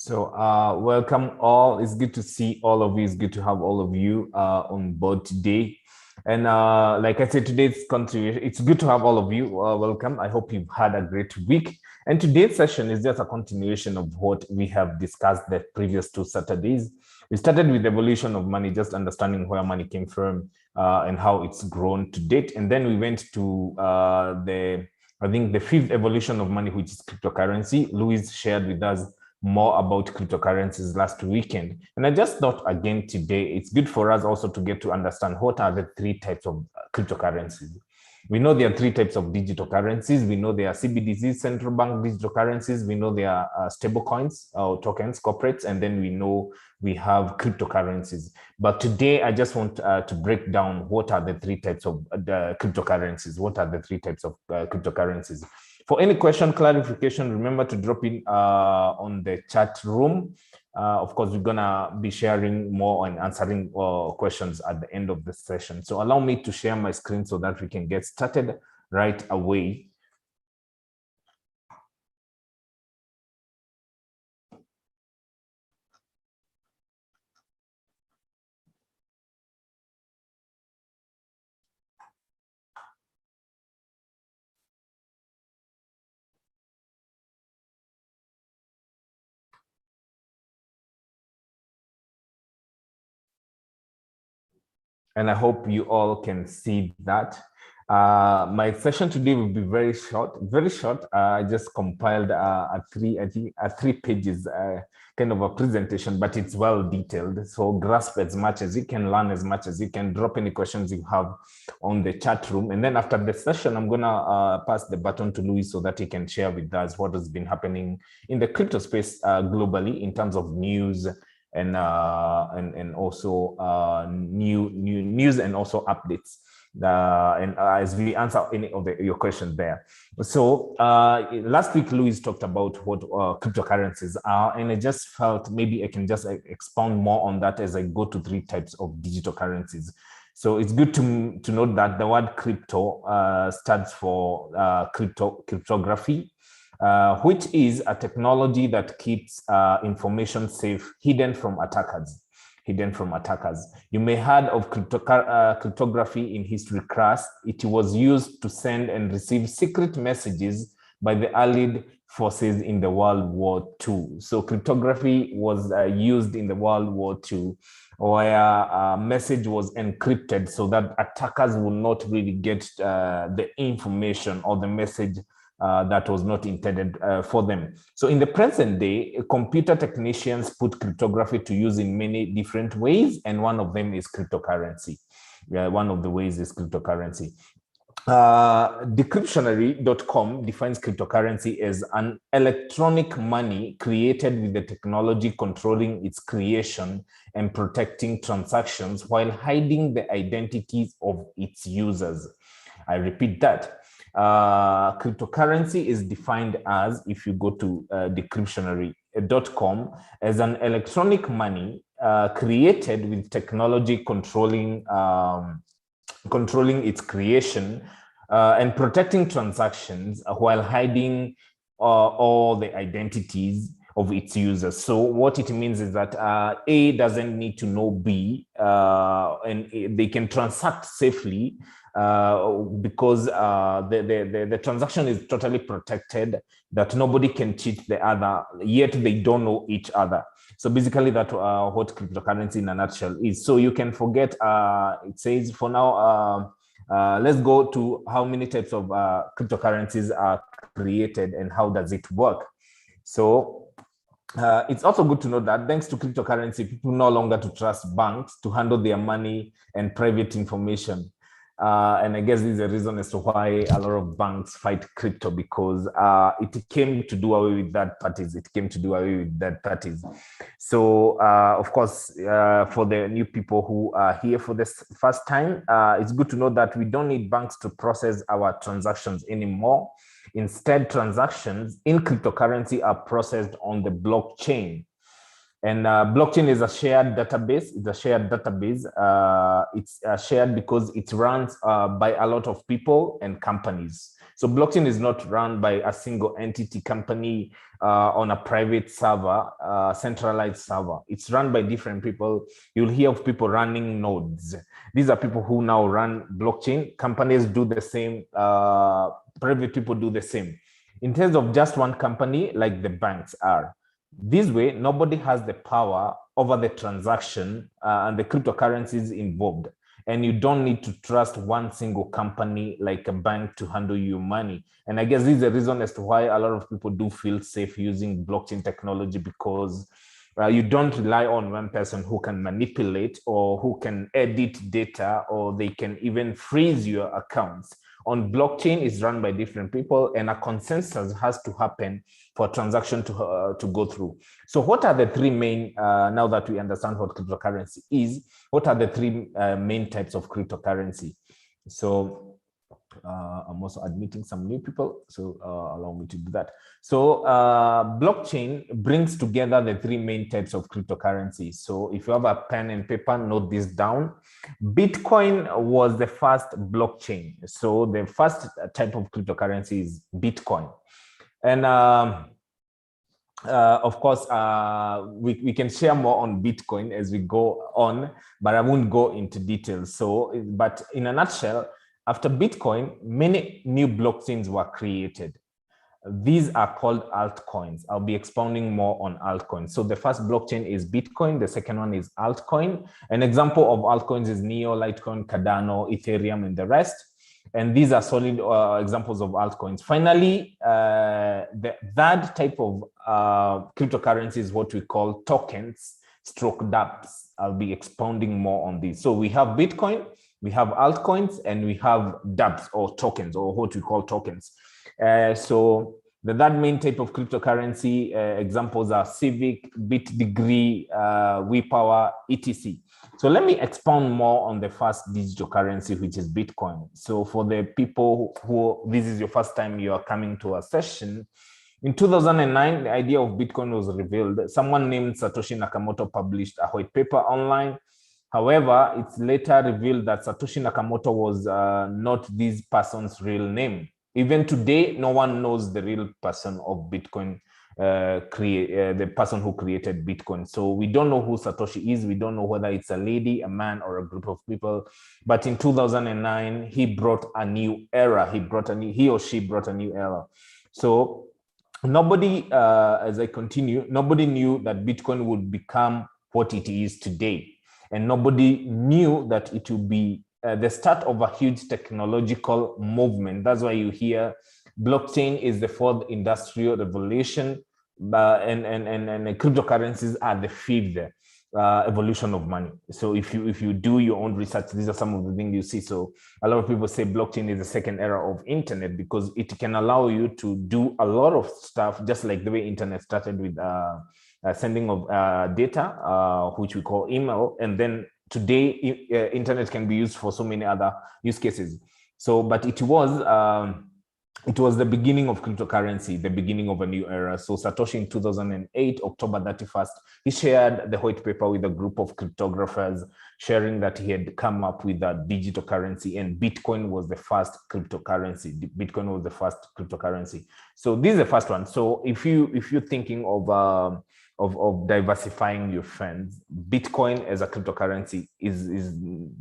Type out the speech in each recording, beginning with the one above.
Welcome all. It's good to see all of you. It's good to have all of you on board today. And like I said, today's continuation, it's good to have all of you. Welcome. I hope you've had a great week. And today's session is just a continuation of what we have discussed the previous 2 Saturdays. We started with evolution of money, just understanding where money came from and how it's grown to date. And then we went to the 5th evolution of money, which is cryptocurrency. Louis shared with us more about cryptocurrencies last weekend. And I just thought again today, it's good for us also to get to understand what are the 3 types of cryptocurrencies. We know there are 3 types of digital currencies. We know there are CBDCs, central bank digital currencies. We know there are stable coins or tokens, corporates, and then we know we have cryptocurrencies. But today, I just want to break down what are the 3 types of cryptocurrencies. What are the 3 types of cryptocurrencies? For any question, clarification, remember to drop in on the chat room. Of course, we're gonna be sharing more and answering questions at the end of the session. So allow me to share my screen so that we can get started right away. And I hope you all can see that. My session today will be very short, very short. I just compiled a 3 pages kind of a presentation, but it's well detailed. So grasp as much as you can, learn as much as you can, drop any questions you have on the chat room. And then after the session, I'm gonna pass the baton to Louis so that he can share with us what has been happening in the crypto space globally in terms of news, and also new news and also updates. And as we answer any of your questions there. So last week, Louis talked about what cryptocurrencies are, and I just felt maybe I can just expound more on that as I go to 3 types of digital currencies. So it's good to note that the word crypto stands for cryptography, which is a technology that keeps information safe, hidden from attackers. You may have heard of cryptography in history class. It was used to send and receive secret messages by the Allied forces in the World War II. So cryptography was used in the World War II, where a message was encrypted so that attackers would not really get the information or the message that was not intended for them. So in the present day, computer technicians put cryptography to use in many different ways, and one of them is cryptocurrency. One of the ways is cryptocurrency. Decryptionary.com defines cryptocurrency as an electronic money created with the technology controlling its creation and protecting transactions while hiding the identities of its users. I repeat that. Cryptocurrency is defined as, if you go to decryptionary.com, as an electronic money created with technology controlling its creation and protecting transactions while hiding all the identities of its users. So what it means is that A doesn't need to know B, and they can transact safely because the transaction is totally protected, that nobody can cheat the other, yet they don't know each other. So basically that's what cryptocurrency in a nutshell is. So you can forget, it says for now, let's go to how many types of cryptocurrencies are created and how does it work. So it's also good to know that thanks to cryptocurrency, people no longer to trust banks to handle their money and private information. And I guess this is the reason as to why a lot of banks fight crypto, because it came to do away with third parties. So, of course, for the new people who are here for this first time, it's good to know that we don't need banks to process our transactions anymore. Instead, transactions in cryptocurrency are processed on the blockchain. And blockchain is a shared database. It's shared because it runs by a lot of people and companies. So blockchain is not run by a single entity company on a private server, centralized server. It's run by different people. You'll hear of people running nodes. These are people who now run blockchain. Companies do the same. Private people do the same. In terms of just one company, like the banks are. This way, nobody has the power over the transaction and the cryptocurrencies involved. And you don't need to trust one single company like a bank to handle your money. And I guess this is the reason as to why a lot of people do feel safe using blockchain technology, because you don't rely on one person who can manipulate or who can edit data, or they can even freeze your accounts. On blockchain is run by different people, and a consensus has to happen for a transaction to go through. So what are the three main, now that we understand what cryptocurrency is, what are the three main types of cryptocurrency? So I'm also admitting some new people, so allow me to do that. So blockchain brings together the three main types of cryptocurrency. So if you have a pen and paper, note this down. Bitcoin was the first blockchain. So the first type of cryptocurrency is Bitcoin. And of course, we can share more on Bitcoin as we go on, but I won't go into details. So, but in a nutshell, after Bitcoin, many new blockchains were created. These are called altcoins. I'll be expounding more on altcoins. So the first blockchain is Bitcoin. The second one is altcoin. An example of altcoins is Neo, Litecoin, Cardano, Ethereum, and the rest. And these are solid examples of altcoins. Finally, the third type of cryptocurrency is what we call tokens, stroke dApps. I'll be expounding more on this. So we have Bitcoin, we have altcoins, and we have dApps or tokens, or what we call tokens. So the third main type of cryptocurrency examples are Civic, BitDegree, WePower, etc. So let me expound more on the first digital currency, which is Bitcoin. So for the people who this is your first time you are coming to a session, in 2009, the idea of Bitcoin was revealed. Someone named Satoshi Nakamoto published a white paper online. However, it's later revealed that Satoshi Nakamoto was not this person's real name. Even today, no one knows the real person of Bitcoin, the person who created Bitcoin. So we don't know who Satoshi is. We don't know whether it's a lady, a man, or a group of people. But in 2009, he brought a new era. He or she brought a new era. So nobody, as I continue, nobody knew that Bitcoin would become what it is today. And nobody knew that it would be the start of a huge technological movement. That's why you hear blockchain is the fourth industrial revolution, and cryptocurrencies are the fifth evolution of money. So if you do your own research, these are some of the things you see. So a lot of people say blockchain is the second era of internet because it can allow you to do a lot of stuff, just like the way internet started with sending of data, which we call email, and then today, internet can be used for so many other use cases. So, but it was the beginning of cryptocurrency, the beginning of a new era. So Satoshi in 2008, October 31st, he shared the white paper with a group of cryptographers, sharing that he had come up with a digital currency, and Bitcoin was the first cryptocurrency. Bitcoin was the first cryptocurrency. So this is the first one. So if you're thinking of diversifying your funds, Bitcoin as a cryptocurrency is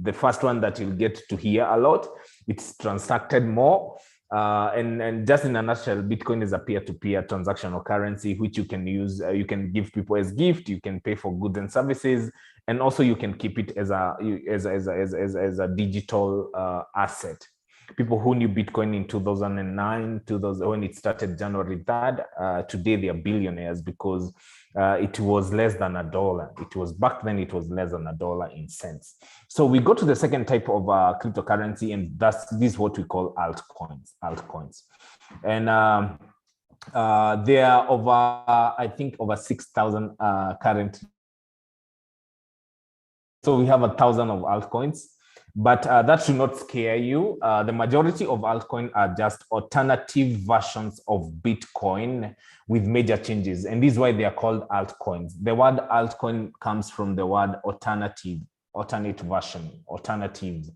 the first one that you'll get to hear a lot. It's transacted more. And just in a nutshell, Bitcoin is a peer-to-peer transactional currency, which you can use. You can give people as gift. You can pay for goods and services, and also you can keep it as a digital asset. People who knew Bitcoin in 2009, when it started January 3rd, today they are billionaires because it was less than $1. It was back then, it was less than $1 in cents. So we go to the second type of cryptocurrency, and this is what we call altcoins. And there are I think over 6,000 currently. So we have 1,000 of altcoins. But that should not scare you. The majority of altcoins are just alternative versions of Bitcoin with major changes. And this is why they are called altcoins. The word altcoin comes from the word alternative. alternate version, alternatives.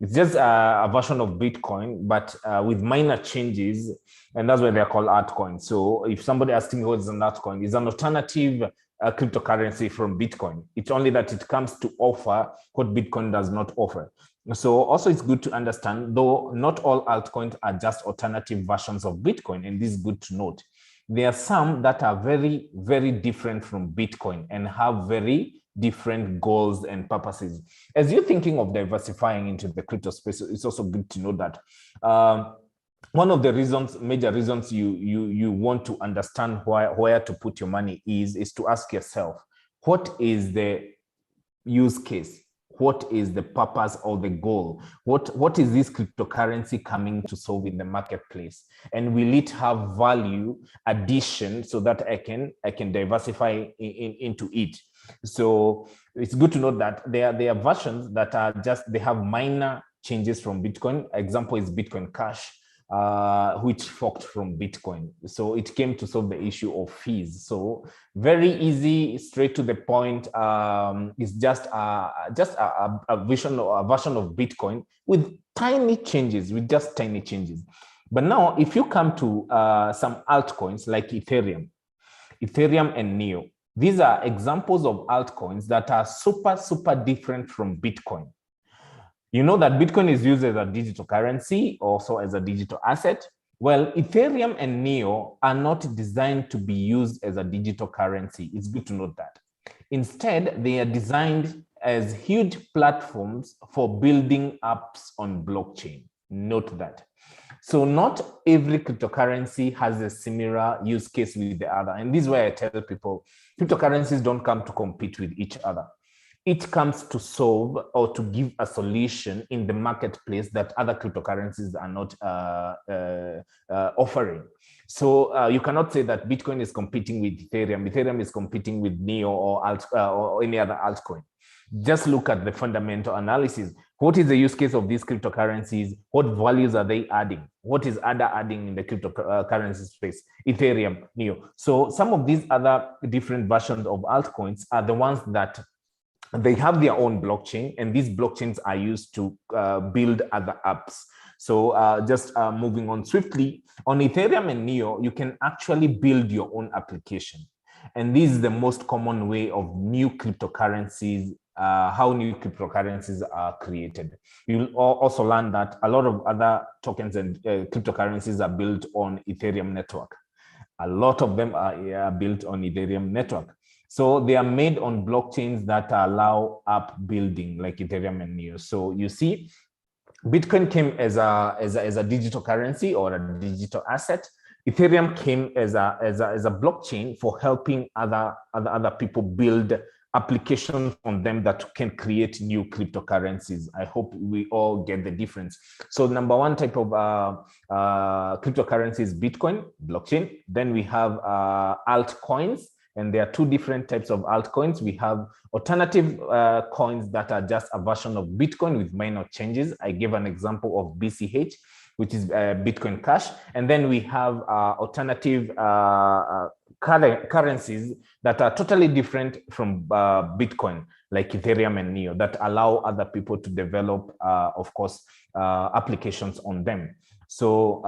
It's just a version of Bitcoin, but with minor changes, and that's why they're called altcoins. So if somebody asks me what is an altcoin, it's an alternative cryptocurrency from Bitcoin. It's only that it comes to offer what Bitcoin does not offer. So also it's good to understand, though not all altcoins are just alternative versions of Bitcoin, and this is good to note. There are some that are very, very different from Bitcoin and have very different goals and purposes. As you're thinking of diversifying into the crypto space, it's also good to know that one of the major reasons you want to understand where to put your money is to ask yourself, what is the use case? What is the purpose or the goal? What is this cryptocurrency coming to solve in the marketplace? And will it have value addition so that I can diversify into it? So it's good to know that there are versions that are they have minor changes from Bitcoin. Example is Bitcoin Cash, which forked from Bitcoin. So it came to solve the issue of fees. So very easy, straight to the point. It's just a version of Bitcoin with tiny changes, But now, if you come to some altcoins like Ethereum and Neo, these are examples of altcoins that are super, super different from Bitcoin. You know that Bitcoin is used as a digital currency, also as a digital asset. Well, Ethereum and Neo are not designed to be used as a digital currency. It's good to note that. Instead, they are designed as huge platforms for building apps on blockchain. Note that. So not every cryptocurrency has a similar use case with the other. And this is why I tell people, cryptocurrencies don't come to compete with each other. It comes to solve or to give a solution in the marketplace that other cryptocurrencies are not offering. So you cannot say that Bitcoin is competing with Ethereum. Ethereum is competing with Neo or any other altcoin. Just look at the fundamental analysis. What is the use case of these cryptocurrencies? What values are they adding? What is ADA adding in the cryptocurrency space? Ethereum, Neo. So some of these other different versions of altcoins are the ones that they have their own blockchain, and these blockchains are used to build other apps. So just moving on swiftly, on Ethereum and Neo, you can actually build your own application. And this is the most common way of new cryptocurrencies, how new cryptocurrencies are created. You'll also learn that a lot of other tokens and cryptocurrencies are built on Ethereum network. A lot of them are built on Ethereum network. So they are made on blockchains that allow app building like Ethereum and Neo. So you see, Bitcoin came as a digital currency or a digital asset. Ethereum came as a blockchain for helping other people build applications on them that can create new cryptocurrencies. I hope we all get the difference. So number one type of cryptocurrency is Bitcoin, blockchain. Then we have altcoins. And there are two different types of altcoins. We have alternative coins that are just a version of Bitcoin with minor changes. I gave an example of BCH, which is Bitcoin Cash. And then we have alternative currencies that are totally different from Bitcoin, like Ethereum and Neo, that allow other people to develop, of course, applications on them. So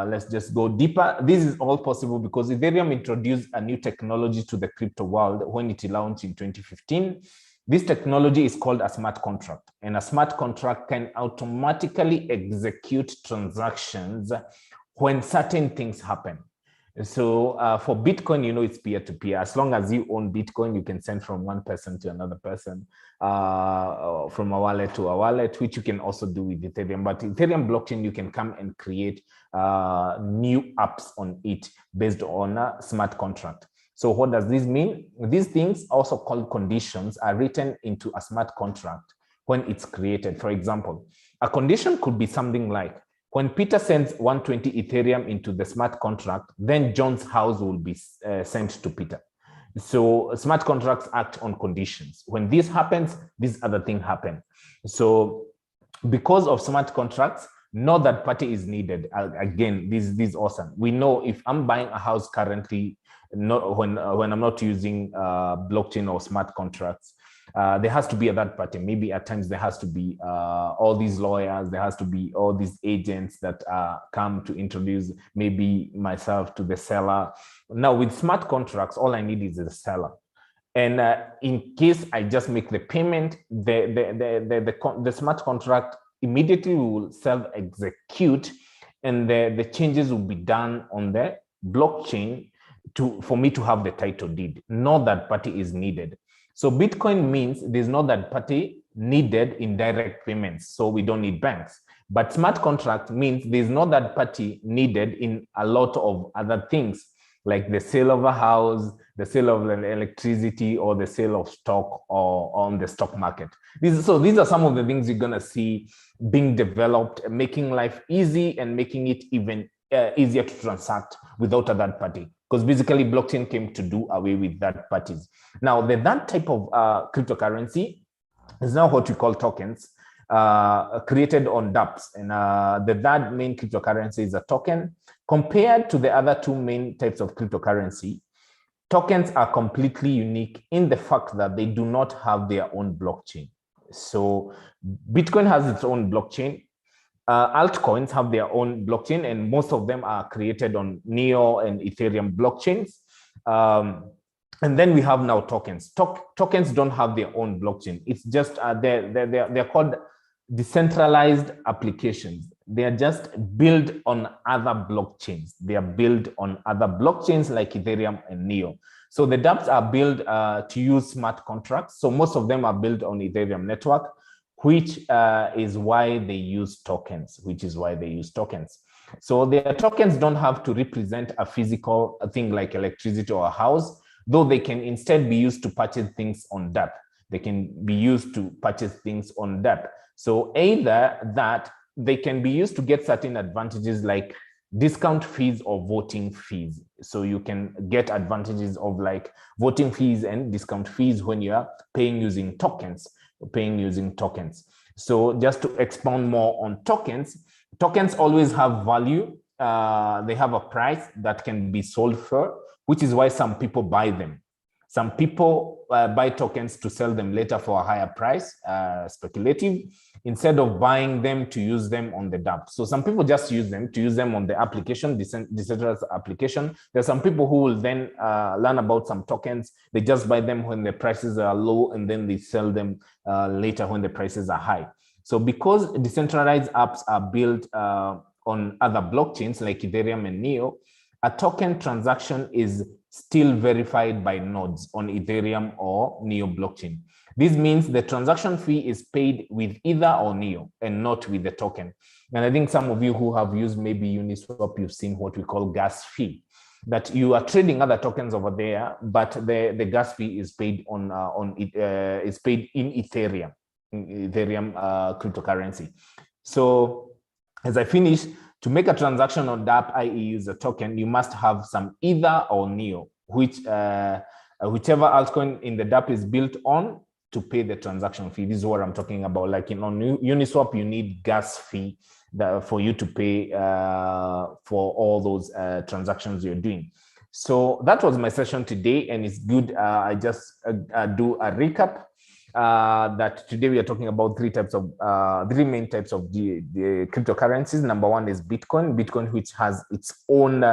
let's just go deeper. This is all possible because Ethereum introduced a new technology to the crypto world when it launched in 2015. This technology is called a smart contract, and a smart contract can automatically execute transactions when certain things happen. So for Bitcoin, you know, it's peer-to-peer. As long as you own Bitcoin, you can send from one person to another person, from a wallet to a wallet, which you can also do with Ethereum. But Ethereum blockchain, you can come and create new apps on it based on a smart contract. So what does this mean? These things, also called conditions, are written into a smart contract when it's created. For example, a condition could be something like, when Peter sends 120 Ethereum into the smart contract, then John's house will be sent to Peter. So smart contracts act on conditions. When this happens, this other thing happens. So because of smart contracts, no third party is needed. Again, this is awesome. We know if I'm buying a house currently, when I'm not using blockchain or smart contracts, there has to be a third party. Maybe at times there has to be all these lawyers, there has to be all these agents that come to introduce maybe myself to the seller. Now with smart contracts, all I need is the seller. And in case I just make the payment, the smart contract immediately will self-execute, and the changes will be done on the blockchain for me to have the title deed. No third party is needed. So Bitcoin means there's no third party needed in direct payments, so we don't need banks. But smart contract means there's no third party needed in a lot of other things, like the sale of a house, the sale of electricity, or the sale of stock or on the stock market. These are some of the things you're going to see being developed, making life easy and making it even easier to transact without a third party. Because basically blockchain came to do away with third parties. Now, that type of cryptocurrency is now what we call tokens, created on dApps. And the third main cryptocurrency is a token. Compared to the other two main types of cryptocurrency, tokens are completely unique in the fact that they do not have their own blockchain. So Bitcoin has its own blockchain. Altcoins have their own blockchain, and most of them are created on Neo and Ethereum blockchains. And then we have now tokens. Tokens don't have their own blockchain. It's just they're called decentralized applications. They are just built on other blockchains. They are built on other blockchains like Ethereum and Neo. So the dApps are built to use smart contracts. So most of them are built on Ethereum network, which is why they use tokens, So their tokens don't have to represent a physical thing like electricity or a house, though they can instead be used to purchase things on dApp. They can be used to purchase things on dApp. So either that, they can be used to get certain advantages like discount fees or voting fees. So you can get advantages of like voting fees and discount fees when you are paying using tokens. So just to expound more on tokens always have value. They have a price that can be sold for, which is why some people buy them. Some people buy tokens to sell them later for a higher price, speculative, instead of buying them to use them on the dApp. So some people just use them on the application, decentralized application. There are some people who will then learn about some tokens. They just buy them when the prices are low, and then they sell them later when the prices are high. So because decentralized apps are built on other blockchains like Ethereum and Neo, a token transaction is still verified by nodes on Ethereum or Neo blockchain. This means the transaction fee is paid with either or Neo and not with the token. And I think some of you who have used maybe Uniswap, you've seen what we call gas fee, that you are trading other tokens over there, but the gas fee is paid is paid in Ethereum cryptocurrency. So as I finish, to make a transaction on dApp, i.e. use a token, you must have some Ether or Neo, whichever altcoin in the dApp is built on to pay the transaction fee. This is what I'm talking about. Like on Uniswap, you need gas fee for you to pay for all those transactions you're doing. So that was my session today, and it's good. I just do a recap. That today we are talking about three main types of the cryptocurrencies. Number one is Bitcoin, which has its own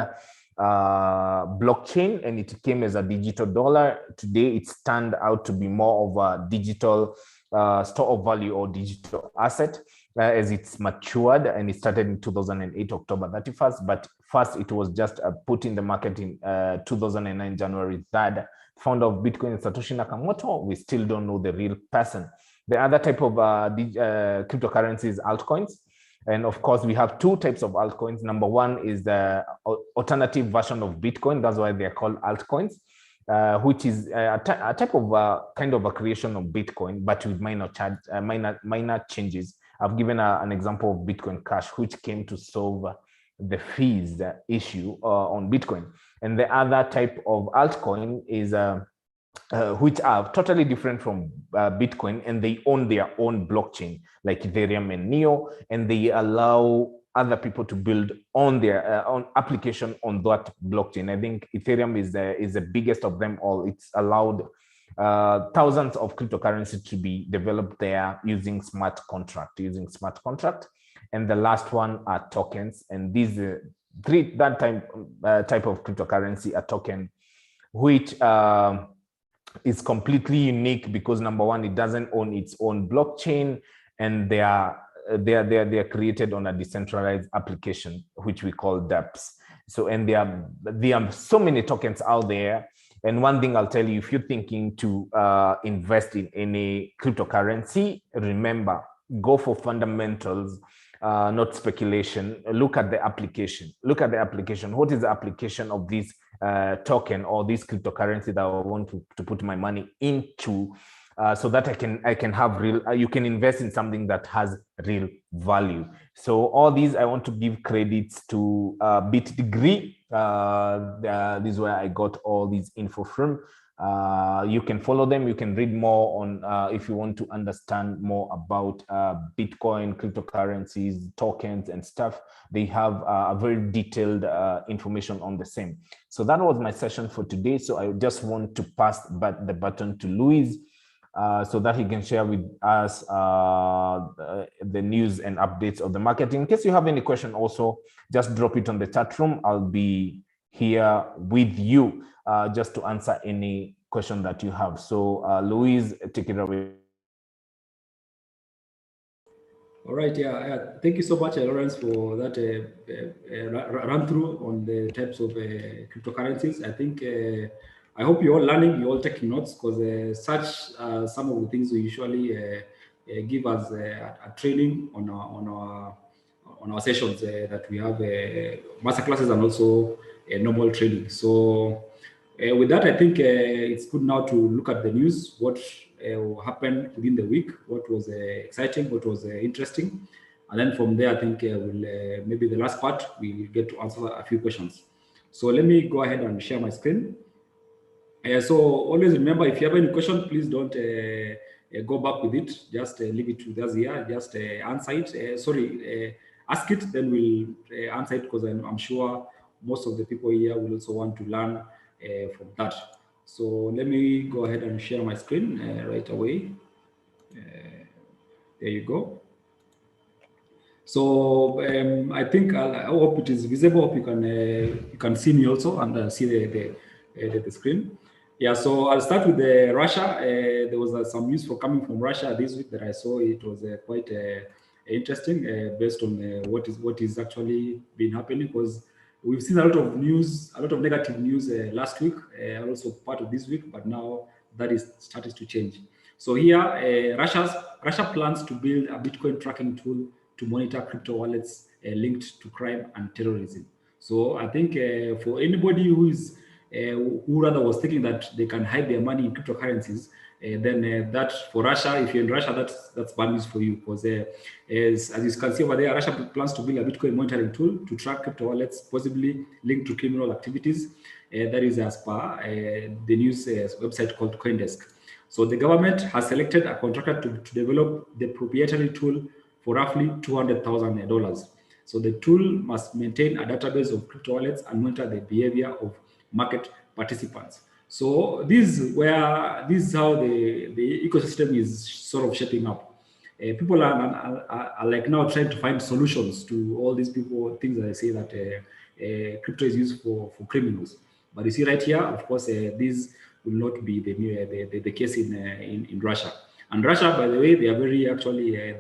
blockchain, and it came as a digital dollar. Today it's turned out to be more of a digital store of value or digital asset as it's matured, and it started in 2008 October 31st, but first it was just put in the market in 2009 January 3rd. Founder of Bitcoin, Satoshi Nakamoto. We still don't know the real person. The other type of cryptocurrency is altcoins. And of course, we have two types of altcoins. Number one is the alternative version of Bitcoin. That's why they're called altcoins, which is a type of kind of a creation of Bitcoin, but with minor changes. I've given an example of Bitcoin Cash, which came to solve the fees issue on Bitcoin. And the other type of altcoin is which are totally different from Bitcoin, and they own their own blockchain like Ethereum and Neo, and they allow other people to build on their own application on that blockchain. I think Ethereum is the biggest of them all. It's allowed thousands of cryptocurrency to be developed there using smart contract, and the last one are tokens. And these that type of cryptocurrency, a token, which is completely unique because number one, it doesn't own its own blockchain, and they are created on a decentralized application, which we call dApps. So, and there are so many tokens out there. And one thing I'll tell you, if you're thinking to invest in any cryptocurrency, remember, go for fundamentals, not speculation. Look at the application. What is the application of this token or this cryptocurrency that I want to put my money into, so that I can have real, you can invest in something that has real value. So all these, I want to give credits to BitDegree. This is where I got all these info from. You can follow them. You can read more on if you want to understand more about Bitcoin, cryptocurrencies, tokens, and stuff. They have a very detailed information on the same. So that was my session for today. So I just want to pass the baton to Luis, so that he can share with us the news and updates of the market. In case you have any question also, just drop it on the chat room. I'll be here with you just to answer any question that you have. So Luis, take it away. All right, thank you so much, Lawrence, for that run through on the types of cryptocurrencies. I think I hope you're all learning, you're all taking notes, because some of the things we usually give as a training on our sessions that we have master classes and also normal training. So with that, I think it's good now to look at the news, what happened within the week, what was exciting, what was interesting. And then from there, I think we'll maybe the last part, we get to answer a few questions. So let me go ahead and share my screen. So always remember, if you have any question, please don't go back with it. Just leave it to us here. Just answer it. Ask it, then we'll answer it, because I'm sure most of the people here will also want to learn from that. So let me go ahead and share my screen right away. There you go. So I think I hope it is visible. Hope you can see me also and see the screen. Yeah, so I'll start with Russia. There was some news coming from Russia this week that I saw. It was quite interesting based on what is actually been happening, because we've seen a lot of news, a lot of negative news last week, also part of this week, but now that is starting to change. So here, Russia plans to build a Bitcoin tracking tool to monitor crypto wallets linked to crime and terrorism. So I think for anybody who rather was thinking that they can hide their money in cryptocurrencies, then that for Russia, if you're in Russia, that's bad news for you, because as you can see over there, Russia plans to build a Bitcoin monitoring tool to track crypto wallets possibly linked to criminal activities. That is as per the news website called CoinDesk. So the government has selected a contractor to develop the proprietary tool for roughly $200,000. So the tool must maintain a database of crypto wallets and monitor the behavior of market participants. So this is how the ecosystem is sort of shaping up. People are like now trying to find solutions to all these things that I say that crypto is used for criminals. But you see right here, of course, this will not be the case in Russia. And Russia, by the way, they are very actually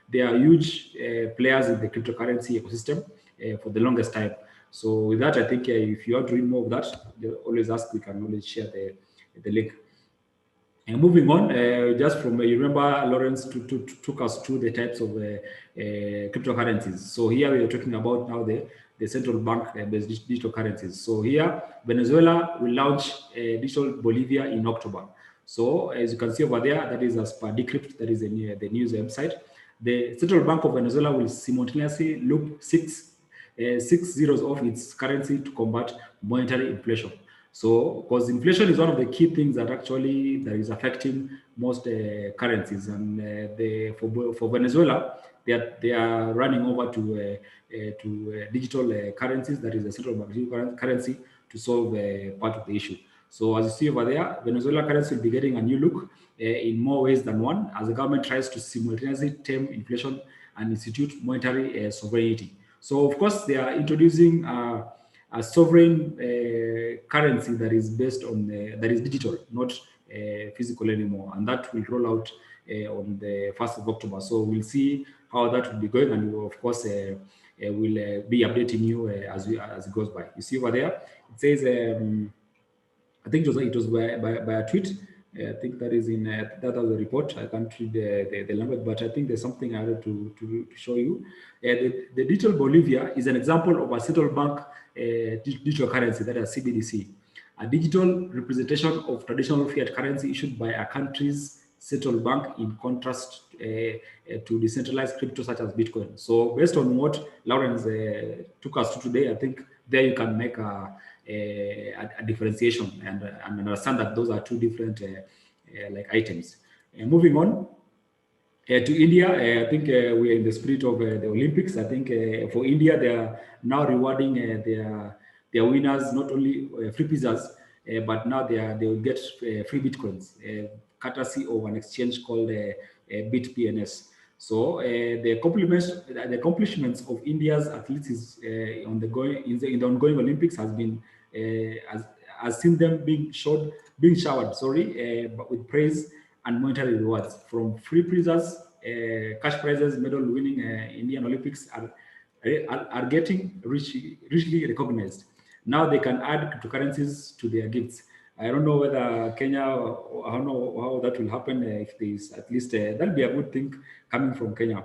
they are huge players in the cryptocurrency ecosystem for the longest time. So with that, I think if you want to read more of that, always ask. We can always share the link. And moving on, just from you remember, Lawrence took us through the types of cryptocurrencies. So here we are talking about now the central bank-based digital currencies. So here, Venezuela will launch digital Bolivia in October. So as you can see over there, that is as per Decrypt, that is the news website. The Central Bank of Venezuela will simultaneously loop six zeros of its currency to combat monetary inflation. So, because inflation is one of the key things that actually that is affecting most currencies, and for Venezuela, they are running over to digital currencies, that is the central bank currency, to solve part of the issue. So as you see over there, Venezuela currency will be getting a new look in more ways than one, as the government tries to simultaneously tame inflation and institute monetary sovereignty. So of course they are introducing a sovereign currency that is based on that is digital, not physical anymore, and that will roll out on the 1st of October. So we'll see how that will be going, and we will, of course, will be updating you as it goes by. You see over there, it says, I think it was by a tweet. I think that is in that was a report. I can't read the language, but I think there's something I had to show you. The digital Bolivia is an example of a central bank digital currency, that is CBDC, a digital representation of traditional fiat currency issued by a country's central bank, in contrast to decentralized crypto such as Bitcoin. So based on what Lawrence took us to today, I think there you can make a differentiation and understand that those are two different like items. Moving on to India, I think we are in the spirit of the Olympics. I think for India, they are now rewarding their winners, not only free pizzas, but now they will get free bitcoins, courtesy of an exchange called BitPNS. So the accomplishments of India's athletes is in the ongoing Olympics has been has seen them being showered with praise and monetary rewards, from free prizes, cash prizes. Medal winning Indian Olympics are getting richly recognized. Now they can add cryptocurrencies to their gifts. I don't know whether Kenya, I don't know how that will happen if there is at least, that'll be a good thing coming from Kenya.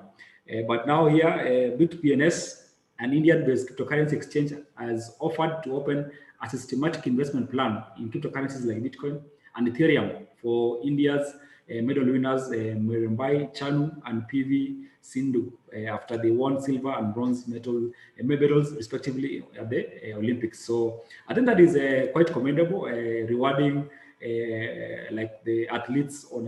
But now here, BitPNS, an Indian-based cryptocurrency exchange, has offered to open a systematic investment plan in cryptocurrencies like Bitcoin and Ethereum for India's medal winners, Mirabai Chanu and PV Sindhu, after they won silver and bronze medals respectively at the Olympics. So I think that is quite commendable, rewarding like the athletes on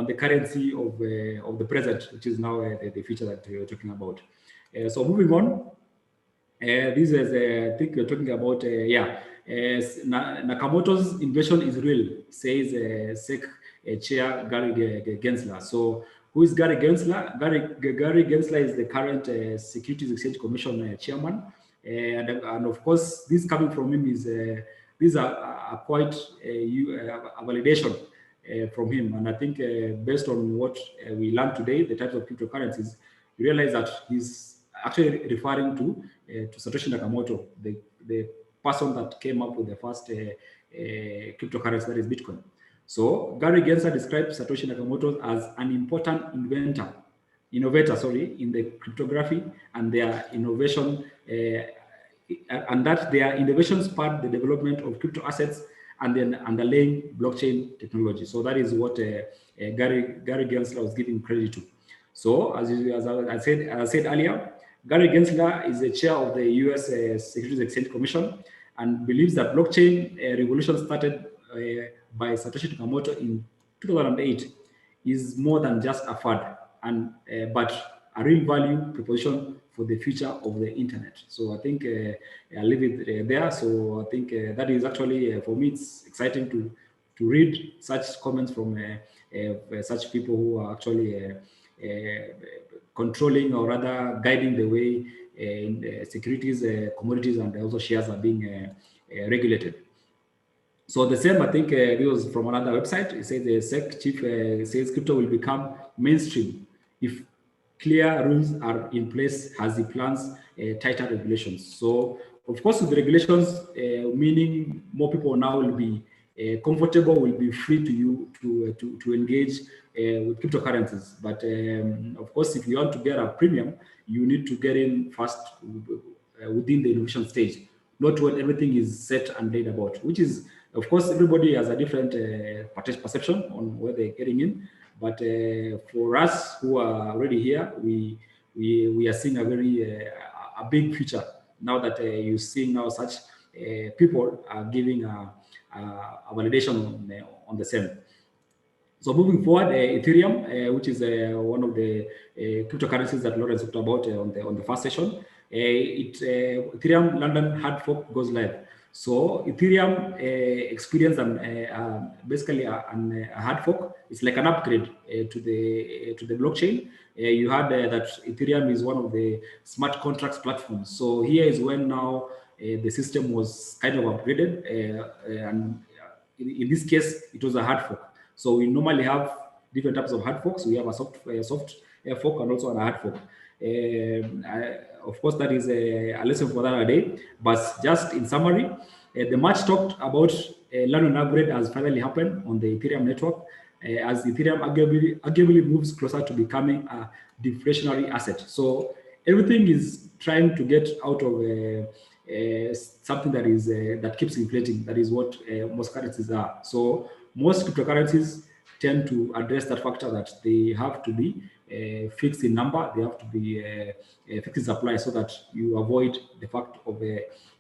the currency of the present, which is now the future that we're talking about. So moving on, this is I think we're talking about Nakamoto's invasion is real, says SEC Chair Gary Gensler. So who is Gary Gensler? Gary Gensler is the current Securities Exchange Commission chairman, and of course, this coming from him is these are quite a validation from him. And I think based on what we learned today, the types of cryptocurrencies, we realize that he's actually referring to Satoshi Nakamoto, the person that came up with the first cryptocurrency, that is Bitcoin. So Gary Gensler describes Satoshi Nakamoto as an important innovator, in the cryptography, and their innovation, and that their innovation spurred the development of crypto assets and then underlying blockchain technology. So that is what Gary Gensler was giving credit to. So as I said earlier, Gary Gensler is the chair of the U.S. Securities Exchange Commission and believes that blockchain revolution started by Satoshi Nakamoto in 2008 is more than just a fad, but a real value proposition for the future of the internet. So I think I'll leave it there. So I think that is actually, for me, it's exciting to read such comments from such people who are actually controlling, or rather guiding the way in securities, commodities, and also shares are being regulated. So the same, I think, this was from another website. It says the SEC chief says crypto will become mainstream if clear rules are in place as he plans tighter regulations. So, of course, with the regulations, meaning more people now will be comfortable, will be free to engage with cryptocurrencies. But of course, if you want to get a premium, you need to get in fast within the innovation stage, not when everything is set and laid about, which is, of course, everybody has a different perception on where they're getting in. But for us who are already here, we are seeing a very a big future now that you're seeing now such people are giving a validation on the same. So moving forward, Ethereum, which is one of the cryptocurrencies that Lawrence talked about on the first session, Ethereum London hard fork goes live. So Ethereum experienced basically a hard fork. It's like an upgrade to the blockchain. You had that Ethereum is one of the smart contracts platforms. So here is when now the system was kind of upgraded, and in this case it was a hard fork. So we normally have different types of hard forks. We have a soft fork and also a hard fork. Of course, that is a lesson for another day. But just in summary, the much talked about learn and upgrade has finally happened on the Ethereum network, as Ethereum arguably moves closer to becoming a deflationary asset. So everything is trying to get out of something that is that keeps inflating. That is what most currencies are. So most cryptocurrencies tend to address that factor, that they have to be fixed in number, they have to be fixed in supply, so that you avoid the fact of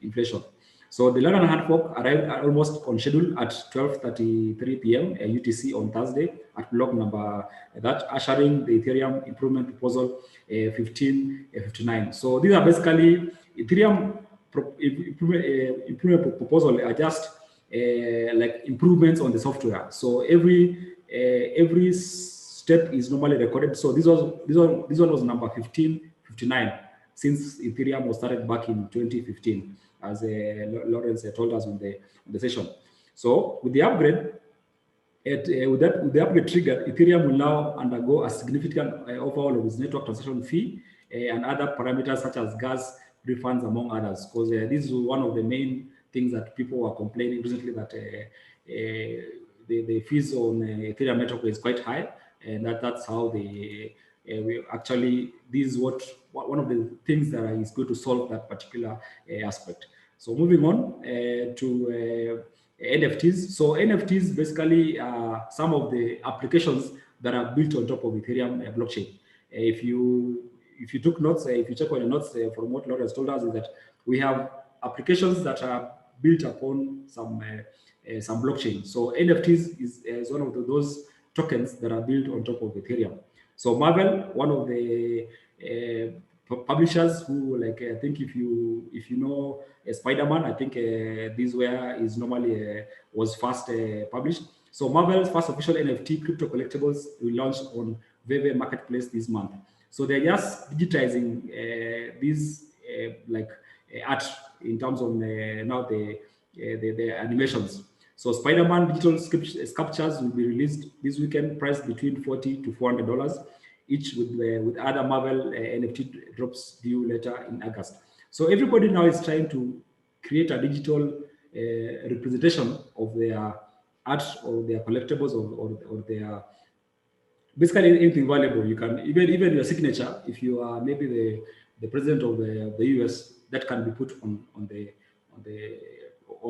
inflation. So the London hard fork arrived almost on schedule at 12:33 p.m. UTC on Thursday at block number that ushering the Ethereum improvement proposal 1559. So these are basically Ethereum improvement proposal are just like improvements on the software. So every step is normally recorded. So this one was number 1559 since Ethereum was started back in 2015, as Lawrence told us on the session. So with the upgrade, with the upgrade trigger, Ethereum will now undergo a significant overhaul of its network transaction fee and other parameters such as gas refunds, among others. Because this is one of the main things that people were complaining recently, that the fees on Ethereum network is quite high, and that's how we actually, this is one of the things that is going to solve that particular aspect. So moving on to NFTs. So NFTs basically are some of the applications that are built on top of Ethereum blockchain. If you took notes, if you check on your notes from what Lawrence told us, is that we have applications that are built upon some blockchain. So NFTs is one of those tokens that are built on top of Ethereum. So Marvel, one of the publishers who, like, I think if you know Spider-Man, I think this is normally was first published. So Marvel's first official NFT crypto collectibles will launch on Veve Marketplace this month. So they're just digitizing these art in terms of now the animations. So Spider-Man digital sculptures will be released this weekend, priced between $40 to $400 each, with other Marvel NFT drops due later in August. So everybody now is trying to create a digital representation of their art or their collectibles or their basically anything valuable. You can even your signature, if you are maybe the president of the US, that can be put on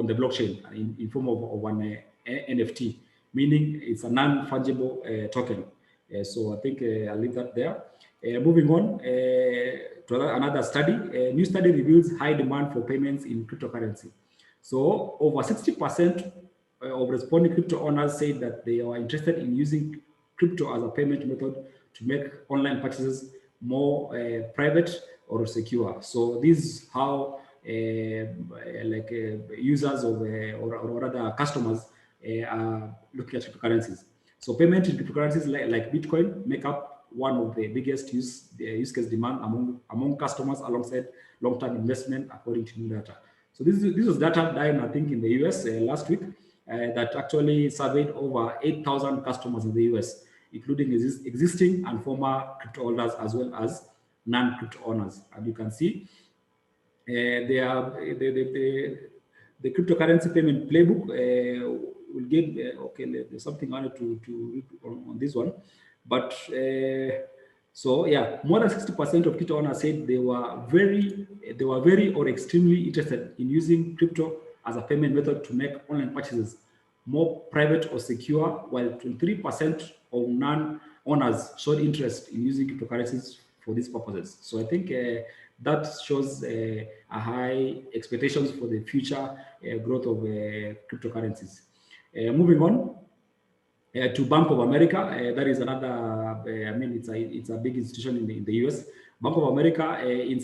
the blockchain in form of an NFT, meaning it's a non-fungible token. So I think I'll leave that there. Moving on to another study. A new study reveals high demand for payments in cryptocurrency. So over 60% of responding crypto owners say that they are interested in using crypto as a payment method to make online purchases more private or secure. So this is how users of or rather customers are looking at cryptocurrencies. So payment in cryptocurrencies like Bitcoin make up one of the biggest use case demand among customers, alongside long-term investment, according to new data. So this was data done, I think, in the US last week, that actually surveyed over 8,000 customers in the US, including existing and former crypto holders as well as non-crypto owners. And you can see the cryptocurrency payment playbook will get okay. There's something I wanted to read on this one, but so yeah, more than 60% of crypto owners said they were very or extremely interested in using crypto as a payment method to make online purchases more private or secure, while 23% of non-owners showed interest in using cryptocurrencies for these purposes. So I think that shows a high expectations for the future growth of cryptocurrencies. Moving on to Bank of America, that is another. I mean, it's a big institution in the US. Bank of America, in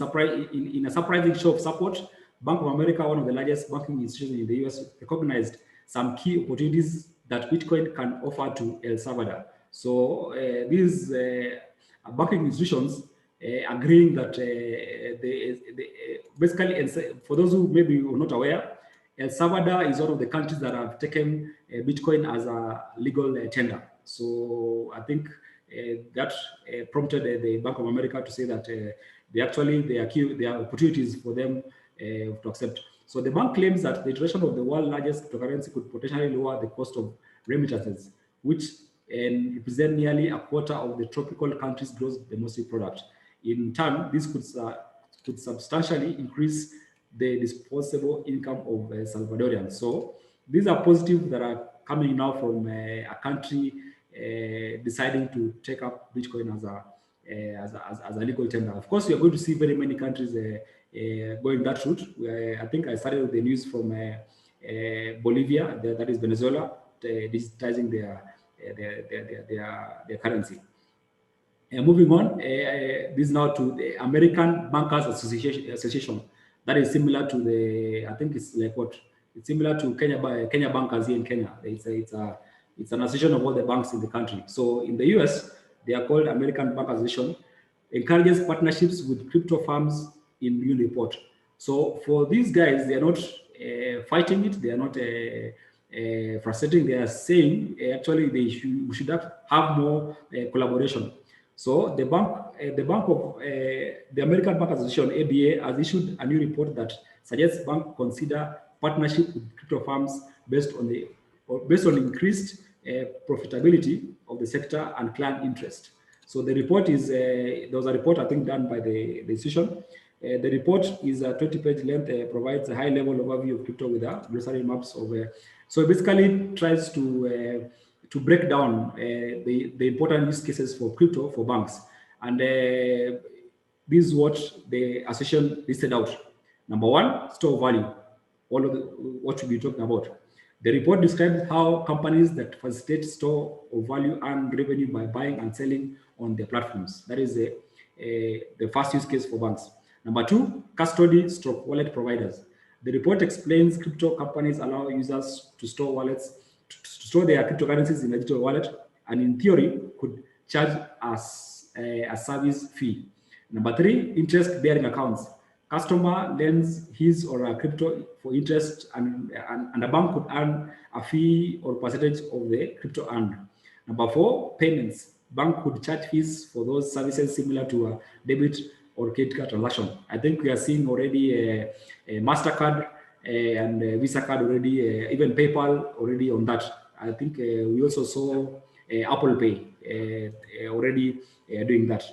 a surprising show of support, Bank of America, one of the largest banking institutions in the US, recognized some key opportunities that Bitcoin can offer to El Salvador. So these banking institutions agreeing that basically, for those who maybe were not aware, El Salvador is one of the countries that have taken Bitcoin as a legal tender. So I think that prompted the Bank of America to say that there are opportunities for them to accept. So the bank claims that the introduction of the world's largest cryptocurrency could potentially lower the cost of remittances, which represent nearly a quarter of the tropical country's gross domestic product. In turn, this could substantially increase the disposable income of Salvadorians. So these are positive that are coming now from a country deciding to take up Bitcoin as a legal tender. Of course, we are going to see very many countries going that route. I think I started with the news from Bolivia, that is Venezuela, digitizing their currency. Moving on, this now to the American Bankers Association. That is similar to I think it's like what? It's similar to Kenya Bankers here in Kenya. It's an association of all the banks in the country. So in the US, they are called American Bankers Association, encourages partnerships with crypto firms in new report. So for these guys, they are not fighting it. They are not frustrating. They are saying actually we should have more collaboration. So the American Bankers Association (ABA) has issued a new report that suggests banks consider partnership with crypto firms based on increased profitability of the sector and client interest. So the report is there was a report I think done by the institution. The report is a 20-page length, provides a high-level overview of crypto with glossary maps of. So basically tries to break down the important use cases for crypto for banks. And this is what the association listed out. Number one, store value. All of what we'll be talking about. The report describes how companies that facilitate store of value earn revenue by buying and selling on their platforms. That is the first use case for banks. Number two, custody stroke wallet providers. The report explains crypto companies allow users to store their cryptocurrencies in a digital wallet, and in theory could charge as a service fee. Number three, interest-bearing accounts. Customer lends his or her crypto for interest, and a bank could earn a fee or percentage of the crypto earned. Number four, payments. Bank could charge fees for those services similar to a debit or credit card transaction. I think we are seeing already a MasterCard and a Visa card already, even PayPal already on that. I think we also saw Apple Pay already doing that.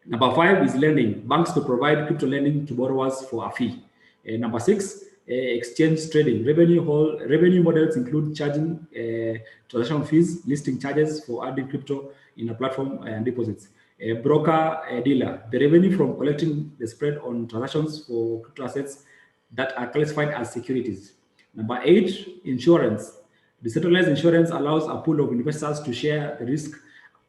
Number five is lending. Banks to provide crypto lending to borrowers for a fee. Number six, exchange trading. Revenue models include charging transaction fees, listing charges for adding crypto in a platform and deposits. Broker dealer. The revenue from collecting the spread on transactions for crypto assets that are classified as securities. Number eight, insurance. Decentralized insurance allows a pool of investors to share the risk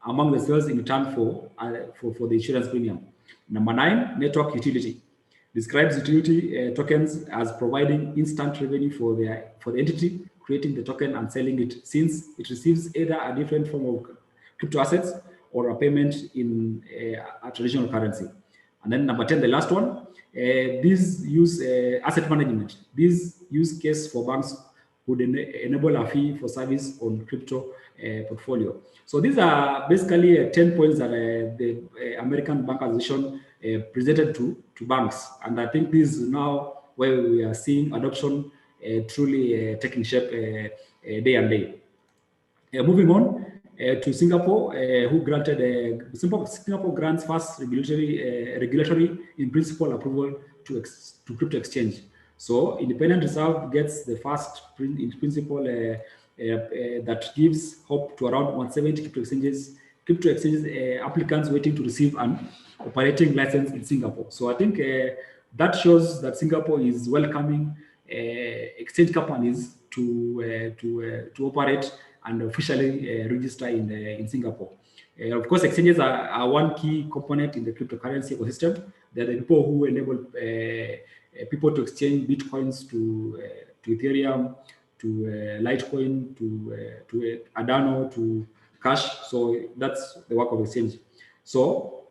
among themselves in return for the insurance premium. Number nine, network utility. Describes utility tokens as providing instant revenue for the entity creating the token and selling it, since it receives either a different form of crypto assets or a payment in a traditional currency. And then number 10, the last one, these use asset management. This use case for banks would enable a fee for service on crypto portfolio. So these are basically 10 points that the American Bankers Association presented to banks. And I think this is now where we are seeing adoption truly taking shape day and day. Moving on to Singapore, who granted Singapore grants first regulatory in principle approval to crypto exchange. So Independent Reserve gets the first in principle that gives hope to around 170 crypto exchanges applicants waiting to receive an operating license in Singapore. So I think that shows that Singapore is welcoming exchange companies to operate and officially register in Singapore. Of course, exchanges are one key component in the cryptocurrency ecosystem. They're the people who enable people to exchange bitcoins to Ethereum, to Litecoin, to Adano, to Cash. So that's the work of exchange. So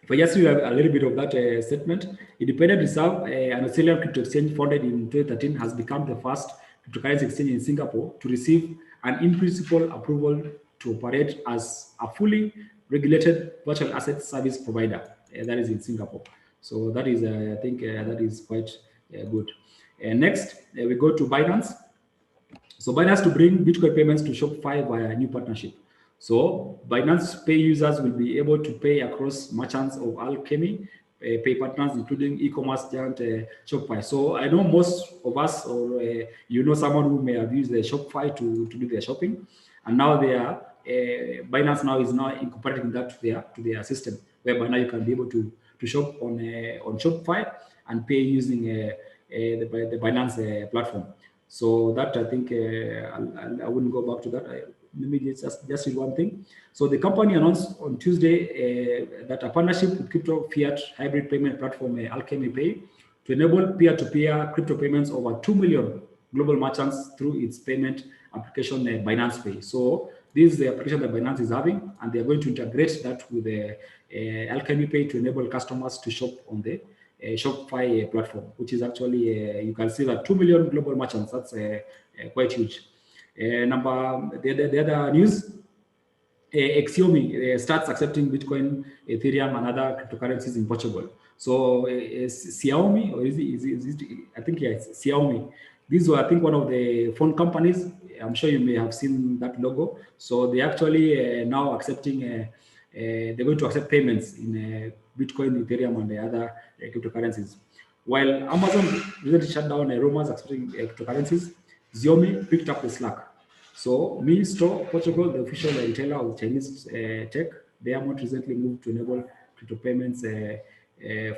if I just read a little bit of that statement, Independent Reserve, an Australian crypto exchange founded in 2013, has become the first cryptocurrency exchange in Singapore to receive an in-principle approval to operate as a fully regulated virtual asset service provider. That is in Singapore. So that is, I think, that is quite good. Next, we go to Binance. So Binance to bring Bitcoin payments to Shopify via a new partnership. So Binance Pay users will be able to pay across merchants of Alchemy Pay partners, including e-commerce giant Shopify. So I know most of us, or you know, someone who may have used the Shopify to do their shopping, and now they are Binance now is now incorporating that to their system, whereby now you can be able to shop on Shopify and pay using the Binance platform. So that I think I wouldn't go back to that. Let me just read one thing. So the company announced on Tuesday that a partnership with crypto fiat hybrid payment platform Alchemy Pay to enable peer-to-peer crypto payments over 2 million global merchants through its payment application Binance Pay. So this is the application that Binance is having, and they are going to integrate that with the Alchemy Pay to enable customers to shop on the Shopify platform, which is actually, you can see that 2 million global merchants. That's quite huge. The other news, Xiaomi starts accepting Bitcoin, Ethereum, and other cryptocurrencies in Portugal. So Xiaomi, or is it, I think, yeah, it's Xiaomi. These were, I think, one of the phone companies. I'm sure you may have seen that logo. So they actually now accepting, they're going to accept payments in Bitcoin, Ethereum, and the other cryptocurrencies. While Amazon recently shut down rumors accepting cryptocurrencies, Xiaomi picked up the slack. So Mi Store Portugal, the official retailer of Chinese tech, they have not recently moved to enable crypto payments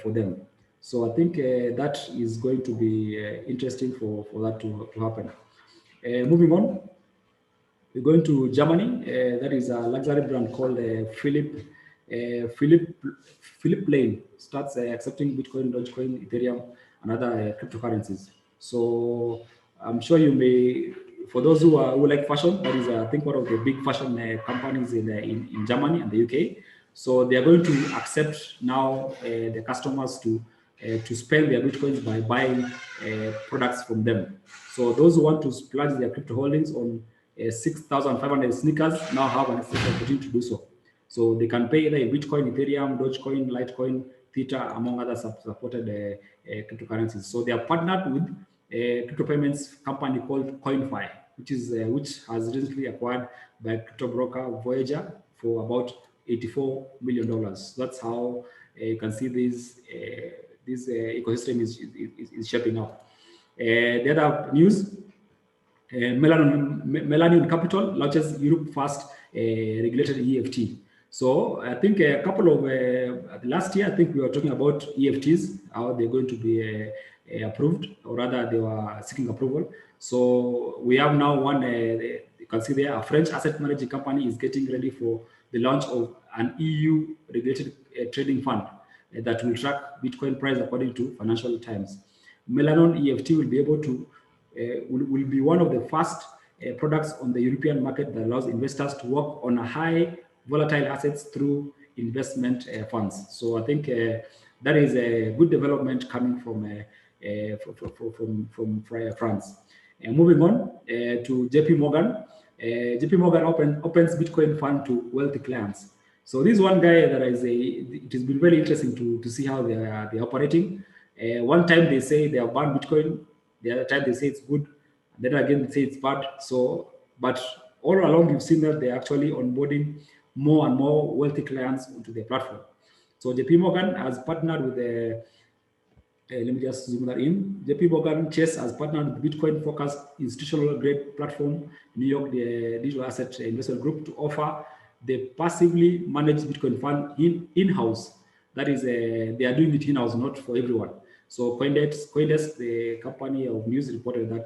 for them. So I think that is going to be interesting for that to happen. Moving on, we're going to Germany. That is a luxury brand called Philip. Philip Lane starts accepting Bitcoin, Dogecoin, Ethereum, and other cryptocurrencies. So I'm sure you may, for those who like fashion, that is I think one of the big fashion companies in Germany and the UK. So they are going to accept now the customers to spend their bitcoins by buying products from them. So those who want to splurge their crypto holdings on 6,500 sneakers now have an opportunity to do so. So they can pay either in Bitcoin, Ethereum, Dogecoin, Litecoin, Theta, among other supported cryptocurrencies. So they are partnered with a crypto payments company called CoinFi, which has recently acquired by crypto broker Voyager for about $84 million. That's how you can see this ecosystem is shaping up. The other news, Millennium Capital launches Europe first regulated EFT. So I think a couple of last year, I think we were talking about EFTs, how they're going to be approved, or rather they were seeking approval. So we have now one, you can see there, a French asset management company is getting ready for the launch of an EU regulated trading fund that will track Bitcoin price according to Financial Times. Melanon EFT will be able to will be one of the first products on the European market that allows investors to work on a high volatile assets through investment funds. So I think that is a good development coming from France. Moving on to JP Morgan. JP Morgan opens Bitcoin fund to wealthy clients. So this one guy that it has been very interesting to see how they're operating. One time they say they have banned Bitcoin, the other time they say it's good, and then again they say it's bad. So, but all along you've seen that they're actually onboarding more and more wealthy clients onto their platform. So JP Morgan has partnered with the let me just zoom that in. JP Morgan Chase has partnered with Bitcoin-focused institutional-grade platform, New York the Digital Asset Investment Group, to offer the passively managed Bitcoin fund in-house. That is, they are doing it in-house, not for everyone. So Coindesk, the company of news, reported that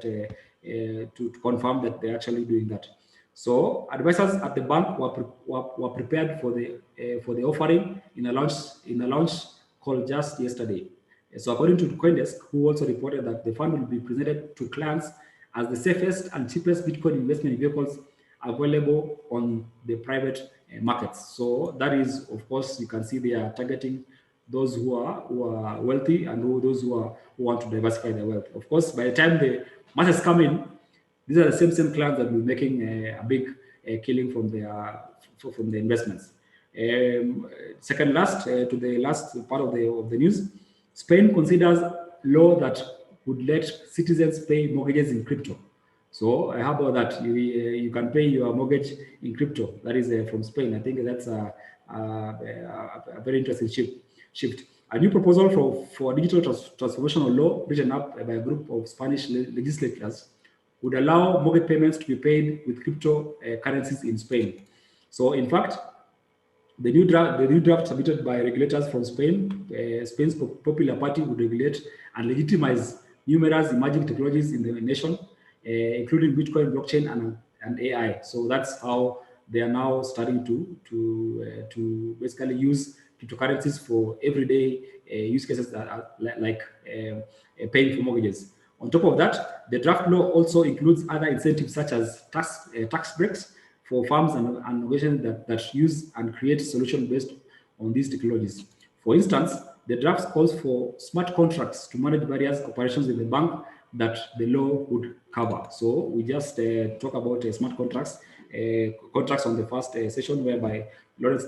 to confirm that they're actually doing that. So advisors at the bank were prepared for the offering in a launch called just yesterday. So according to CoinDesk, who also reported that the fund will be presented to clients as the safest and cheapest Bitcoin investment vehicles available on the private markets. So that is, of course, you can see they are targeting those who are wealthy and those who want to diversify their wealth. Of course, by the time the masses come in, these are the same clients that will be making a big killing from the investments. Second last to the last part of the news, Spain considers law that would let citizens pay mortgages in crypto. So how about that? You can pay your mortgage in crypto. That is from Spain. I think that's a very interesting shift. A new proposal for digital transformational law written up by a group of Spanish legislators would allow mortgage payments to be paid with crypto currencies in Spain. So in fact, the new draft submitted by regulators from Spain, Spain's Popular Party would regulate and legitimize numerous emerging technologies in the nation, including Bitcoin, blockchain, and AI. So that's how they are now starting to basically use cryptocurrencies for everyday use cases that are like paying for mortgages. On top of that, the draft law also includes other incentives such as tax breaks for firms and organizations that use and create solutions based on these technologies. For instance, the draft calls for smart contracts to manage various operations in the bank that the law would cover. So we just talk about smart contracts on the first session, whereby Lawrence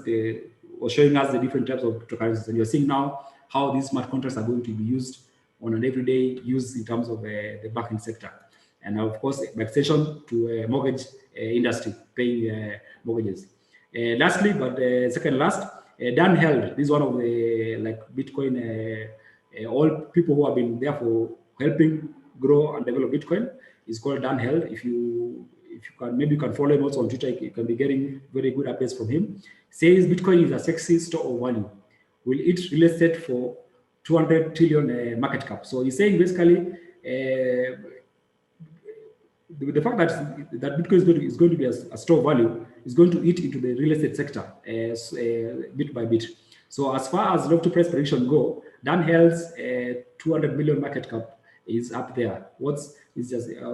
was showing us the different types of cryptocurrencies. And you're seeing now how these smart contracts are going to be used on an everyday use in terms of the banking sector. And of course, by extension to mortgage industry, paying mortgages. Lastly, but second last, Dan Held. This is one of the Bitcoin, all people who have been there for helping grow and develop Bitcoin. Is called Dan Held. If you can, maybe you can follow him also on Twitter. You can be getting very good updates from him. Says Bitcoin is a sexy store of value. Will it real estate for 200 trillion market cap? So he's saying basically the fact that Bitcoin is going to be a store of value is going to eat into the real estate sector bit by bit. So as far as love to price prediction go, Dan Held's 200 million market cap is up there.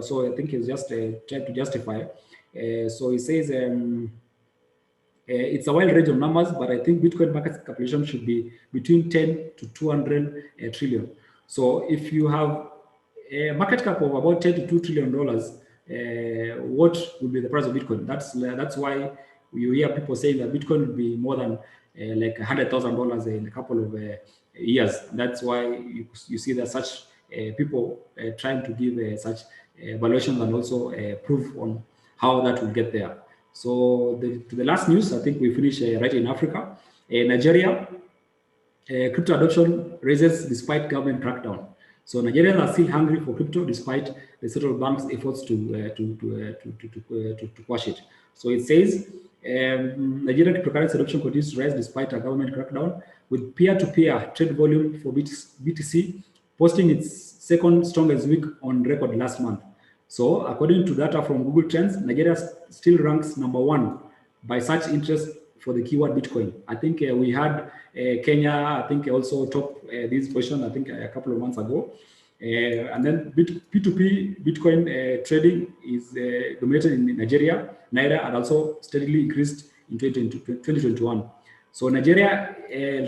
So I think he's just trying to justify. So he says it's a wide range of numbers, but I think Bitcoin market capitalization should be between 10 to 200 trillion. So if you have a market cap of about $10 to $2 trillion, what would be the price of Bitcoin? That's why you hear people saying that Bitcoin will be more than like $100,000 in a couple of years. That's why you see that such people trying to give such valuations and also proof on how that will get there. So to the last news, I think we finish right in Africa. Nigeria, crypto adoption raises despite government crackdown. So Nigerians are still hungry for crypto despite the central bank's efforts to quash it. So it says Nigerian cryptocurrency adoption continues to rise despite a government crackdown, with peer-to-peer trade volume for BTC posting its second strongest week on record last month. So according to data from Google Trends, Nigeria still ranks #1 by search interest for the keyword Bitcoin. I think we had Kenya, I think also top this position, I think a couple of months ago. And then P2P Bitcoin trading is dominated in Nigeria, Naira, and also steadily increased in 2021. So Nigeria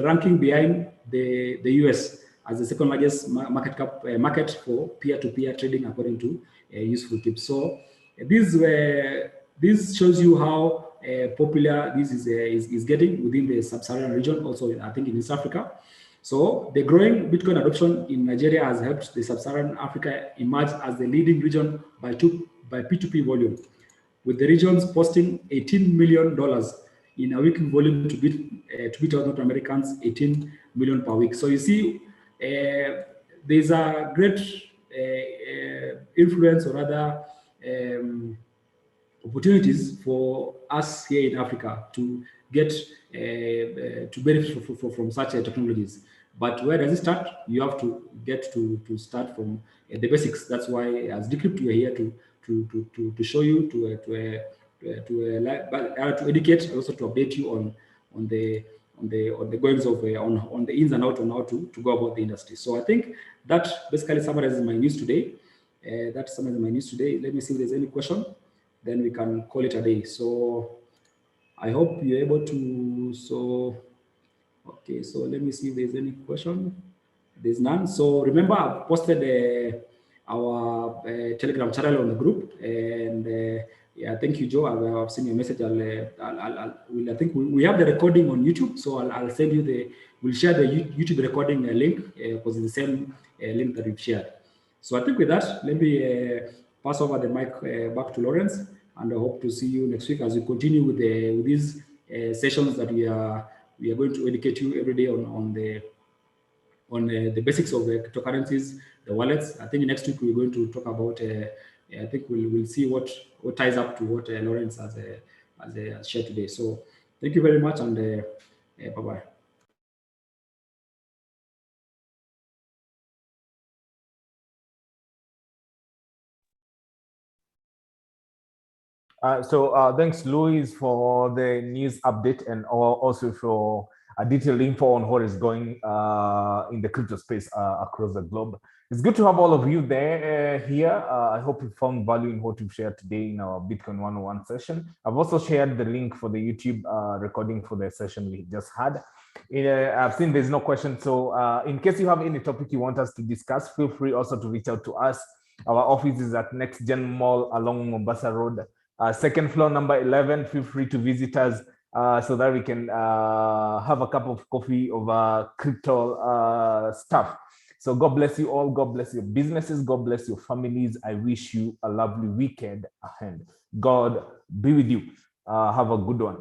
ranking behind the US as the second largest market for peer-to-peer trading according to useful tips. So this shows you how popular this is getting within the sub-Saharan region, also I think in East Africa. So the growing Bitcoin adoption in Nigeria has helped the sub-Saharan Africa emerge as the leading region by P2P volume, with the regions posting $18 million in a weekly volume to beat out North Americans 18 million per week. So you see, there's a great influence or rather opportunities for us here in Africa to get to benefit from such technologies. But where does it start? You have to get to start from the basics. That's why, as Decrypt, we are here to show you, to educate, also to update you on the goings of on the ins and outs on how to go about the industry. So I think that basically summarizes my news today. That summarizes my news today. Let me see if there's any question, then we can call it a day. So I hope you're able to. So okay, so let me see if there's any question. There's none. So remember, I've posted our Telegram channel on the group, and yeah, thank you, Joe. I've seen your message. I think we have the recording on YouTube, so I'll send you the. We'll share the YouTube recording link because it's the same link that we've shared. So I think with that, let me pass over the mic back to Lawrence, and I hope to see you next week as we continue with these sessions that we are going to educate you every day on the basics of the cryptocurrencies, the wallets. I think next week we're going to talk about. I think we'll see what ties up to what Lawrence has shared today. So thank you very much, and bye bye. Thanks, Louis, for the news update and also for a detailed info on what is going in the crypto space across the globe. It's good to have all of you there here. I hope you found value in what we've shared today in our Bitcoin 101 session. I've also shared the link for the YouTube recording for the session we just had. I've seen there's no question. So in case you have any topic you want us to discuss, feel free also to reach out to us. Our office is at Next Gen Mall along Mombasa Road. Second floor, number 11. Feel free to visit us so that we can have a cup of coffee over crypto stuff. So God bless you all. God bless your businesses. God bless your families. I wish you a lovely weekend ahead. God be with you. Have a good one.